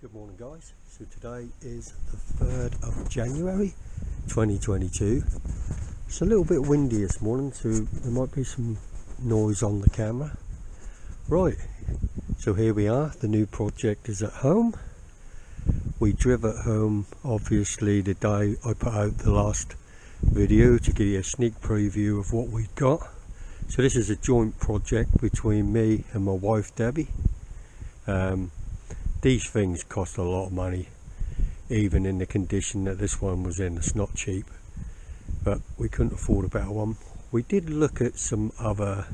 Good morning guys, so today is the 3rd of January 2022. It's a little bit windy this morning, so there might be some noise on the camera. Right, so here we are, the new project is at home. We drove it home obviously the day I put out the last video to give you a sneak preview of what we've got. So this is a joint project between me and my wife Debbie. These things cost a lot of money, even in the condition that this one was in. It's not cheap, but we couldn't afford a better one. We did look at some other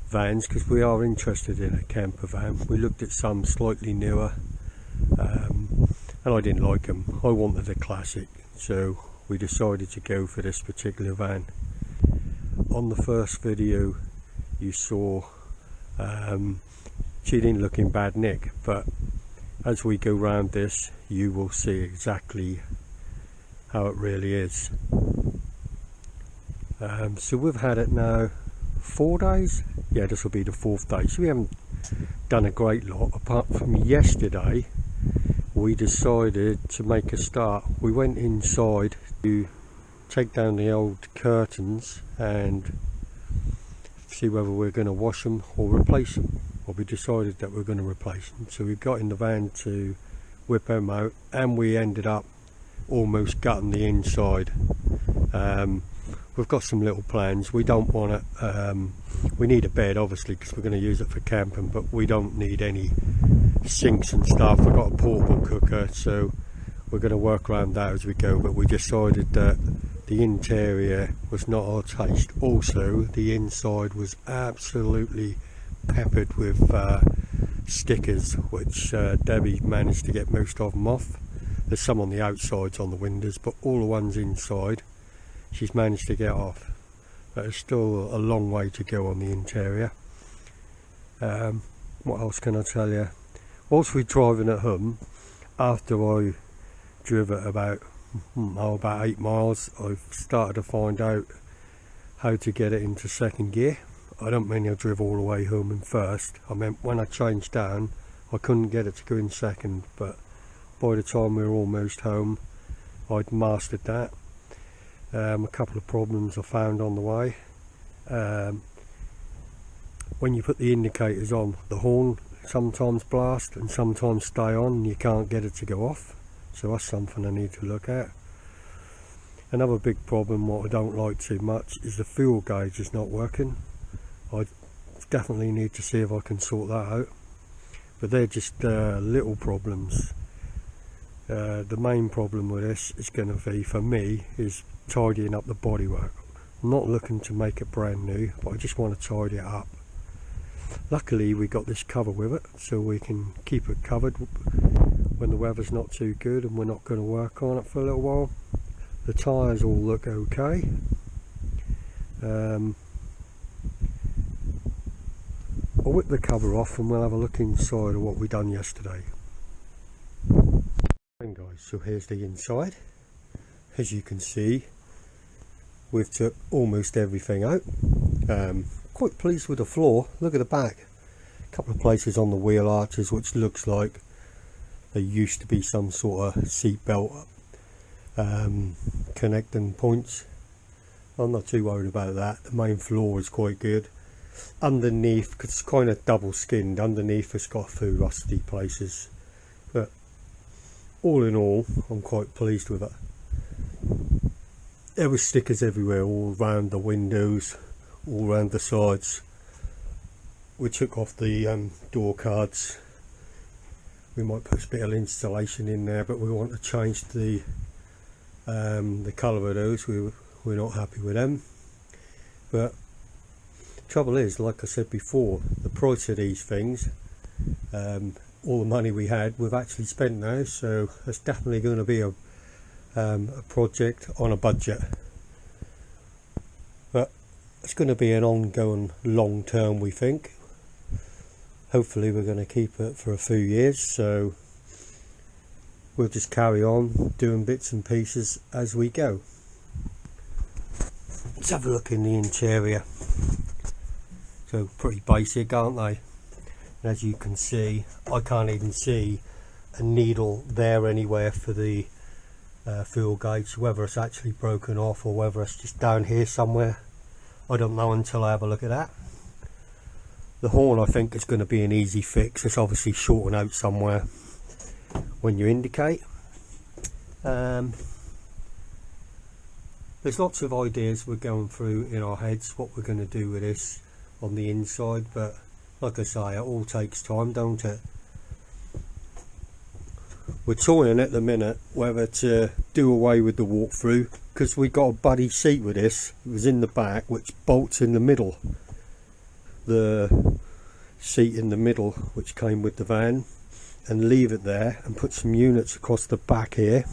vans because we are interested in a camper van. We looked at some slightly newer and I didn't like them. I wanted a classic, so we decided to go for this particular van. On the first video you saw she didn't look in bad nick, but as we go round this you will see exactly how it really is. So we've had it now 4 days. Yeah, this will be the 4th day, so we haven't done a great lot apart from yesterday. We decided to make a start. We went inside to take down the old curtains and see whether we're going to wash them or replace them. Well, we decided that we're going to replace them, so we got in the van to whip them out, and we ended up almost gutting the inside. We've got some little plans. We don't want it, we need a bed obviously because we're going to use it for camping, but we don't need any sinks and stuff. We've got a portable cooker, so we're going to work around that as we go, but we decided that the interior was not our taste. Also, the inside was absolutely peppered with stickers, which Debbie managed to get most of them off. There's some on the outsides on the windows, but all the ones inside she's managed to get off. But there's still a long way to go on the interior. What else can I tell you? Whilst we're driving at home, after I drove it about 8 miles, I've started to find out how to get it into second gear. I don't mean I drove all the way home in first. I meant when I changed down I couldn't get it to go in second, but by the time we were almost home I'd mastered that. A couple of problems I found on the way. When you put the indicators on, the horn sometimes blast and sometimes stay on and you can't get it to go off, so that's something I need to look at. Another big problem, what I don't like too much, is the fuel gauge is not working. I definitely need to see if I can sort that out, but they're just little problems. The main problem with this is going to be, for me, is tidying up the bodywork. I'm not looking to make it brand new, but I just want to tidy it up. Luckily we got this cover with it, so we can keep it covered when the weather's not too good and we're not going to work on it for a little while. The tyres all look okay. I'll whip the cover off and we'll have a look inside of what we done yesterday. And guys, so here's the inside. As you can see, we've took almost everything out. Quite pleased with the floor. Look at the back. A couple of places on the wheel arches which looks like there used to be some sort of seat belt connecting points. I'm not too worried about that. The main floor is quite good. Underneath, cause it's kind of double skinned, underneath it's got a few rusty places, but all in all I'm quite pleased with it. There were stickers everywhere, all around the windows, all around the sides. We took off the door cards. We might put a bit of installation in there, but we want to change the colour of those. We're not happy with them, but trouble is, like I said before, the price of these things, all the money we had we've actually spent now, so it's definitely going to be a project on a budget, but it's going to be an ongoing long term, we think. Hopefully we're going to keep it for a few years, so we'll just carry on doing bits and pieces as we go. Let's have a look in the interior. So pretty basic, aren't they? And as you can see, I can't even see a needle there anywhere for the fuel gauge. Whether it's actually broken off or whether it's just down here somewhere, I don't know until I have a look at that. The horn I think is going to be an easy fix. It's obviously shorting out somewhere when you indicate. There's lots of ideas we're going through in our heads what we're going to do with this on the inside, but like I say, it all takes time, don't it? We're toying at the minute whether to do away with the walkthrough, because we got a buddy seat with this. It was in the back, which bolts in the middle. The seat in the middle, which came with the van, and leave it there and put some units across the back here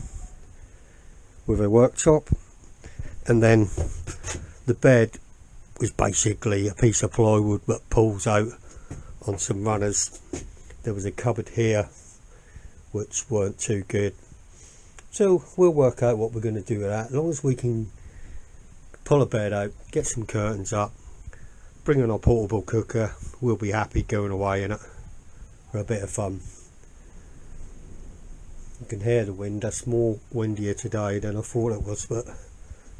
with a worktop. And then the bed was basically a piece of plywood that pulls out on some runners. There was a cupboard here which weren't too good, so we'll work out what we're going to do with that. As long as we can pull a bed out, get some curtains up, bring in our portable cooker, we'll be happy going away in it for a bit of fun. You can hear the wind. That's more windier today than I thought it was, but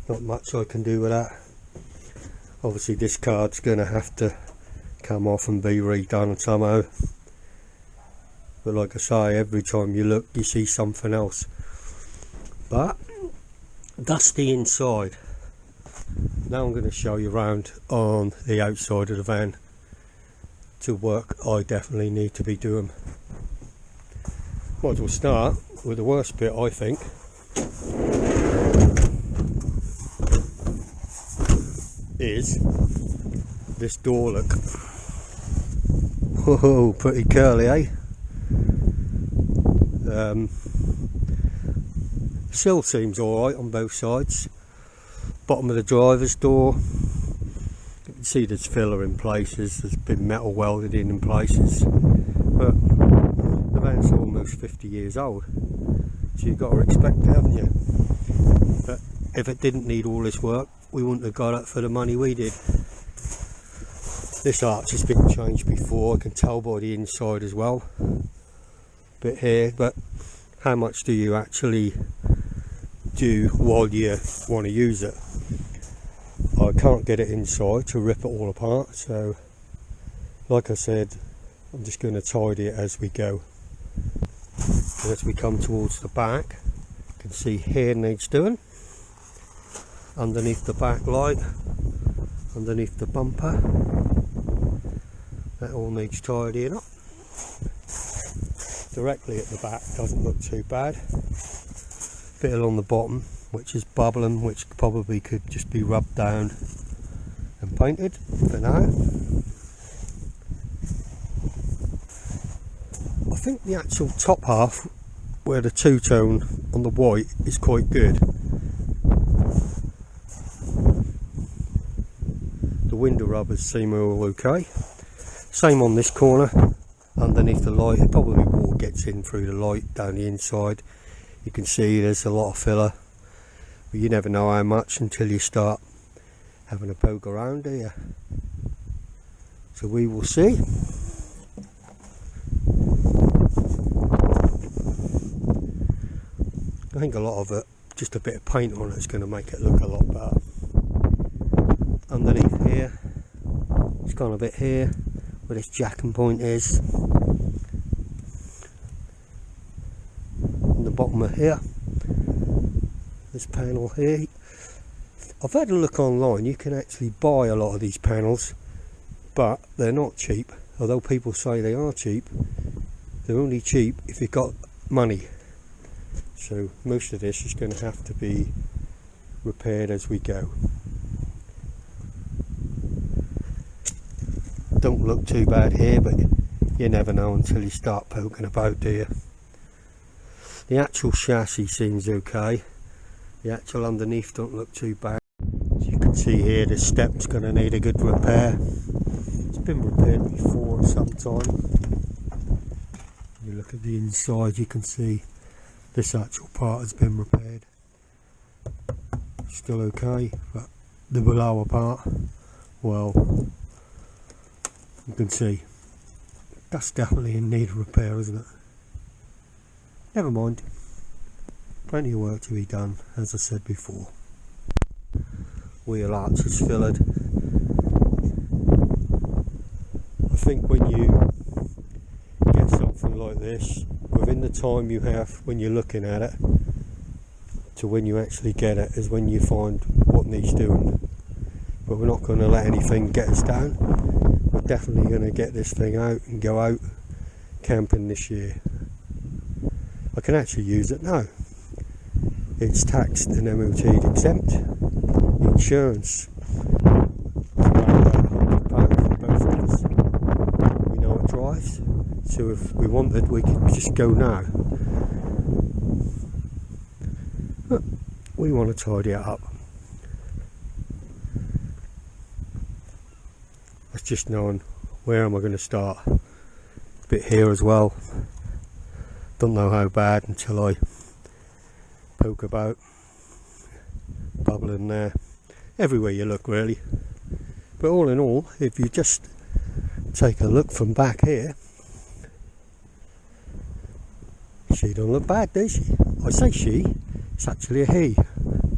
not much I can do with that. Obviously this card's going to have to come off and be redone somehow, but like I say, every time you look you see something else. But that's the inside. Now I'm going to show you around on the outside of the van. To work I definitely need to be doing. Might as well start with the worst bit, I think. Is this door, look. Whoa, pretty curly, eh? Sill seems alright on both sides. Bottom of the driver's door, you can see there's filler in places, there's been metal welded in places, but the van's almost 50 years old, so you've got to expect it, haven't you? But if it didn't need all this work, we wouldn't have got it for the money we did. This arch has been changed before, I can tell by the inside as well. Bit here, but how much do you actually do while you want to use it? I can't get it inside to rip it all apart, so like I said, I'm just going to tidy it as we go. And as we come towards the back, you can see here needs doing. Underneath the back light, underneath the bumper, that all needs tidying up. Directly at the back doesn't look too bad. Bit along the bottom which is bubbling, which probably could just be rubbed down and painted for now. I think the actual top half, where the two-tone on the white is quite good. The window rubbers seem all okay. Same on this corner, underneath the light. It probably water gets in through the light down the inside. You can see there's a lot of filler, but you never know how much until you start having a poke around, do you? So we will see. I think a lot of it, just a bit of paint on it, is going to make it look a lot better. Underneath here, it's gone a bit here where this jacking point is. And the bottom of here, this panel here. I've had a look online, you can actually buy a lot of these panels, but they're not cheap. Although people say they are cheap, they're only cheap if you've got money. So most of this is going to have to be repaired as we go. Don't look too bad here, but you never know until you start poking about, do you? The actual chassis seems okay. The actual underneath don't look too bad. As you can see here, the step's going to need a good repair. It's been repaired before at some time. You look at the inside, you can see this actual part has been repaired. Still okay, but the lower part, well, you can see that's definitely in need of repair, isn't it? never mind. Plenty of work to be done, as I said before. Wheel arch is fillered. I think when you get something like this, within the time you have when you're looking at it to when you actually get it is when you find what needs doing. But we're not going to let anything get us down. We're definitely going to get this thing out and go out camping this year. I can actually use it now. It's taxed and MOT exempt. The insurance is around about £100 for both of us. We know it drives, so if we wanted we could just go now. But we want to tidy it up. It's just knowing where am I going to start. A bit here as well. Don't know how bad until I poke about. Bubbling there. Everywhere you look really. But all in all, if you just take a look from back here, she don't look bad, does she? I say she, it's actually a he.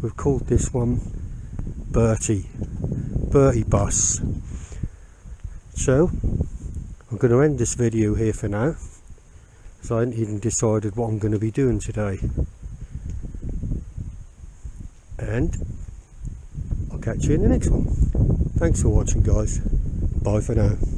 We've called this one Bertie. Bertie bus. So, I'm going to end this video here for now, because I haven't even decided what I'm going to be doing today. And I'll catch you in the next one. Thanks for watching, guys. Bye for now.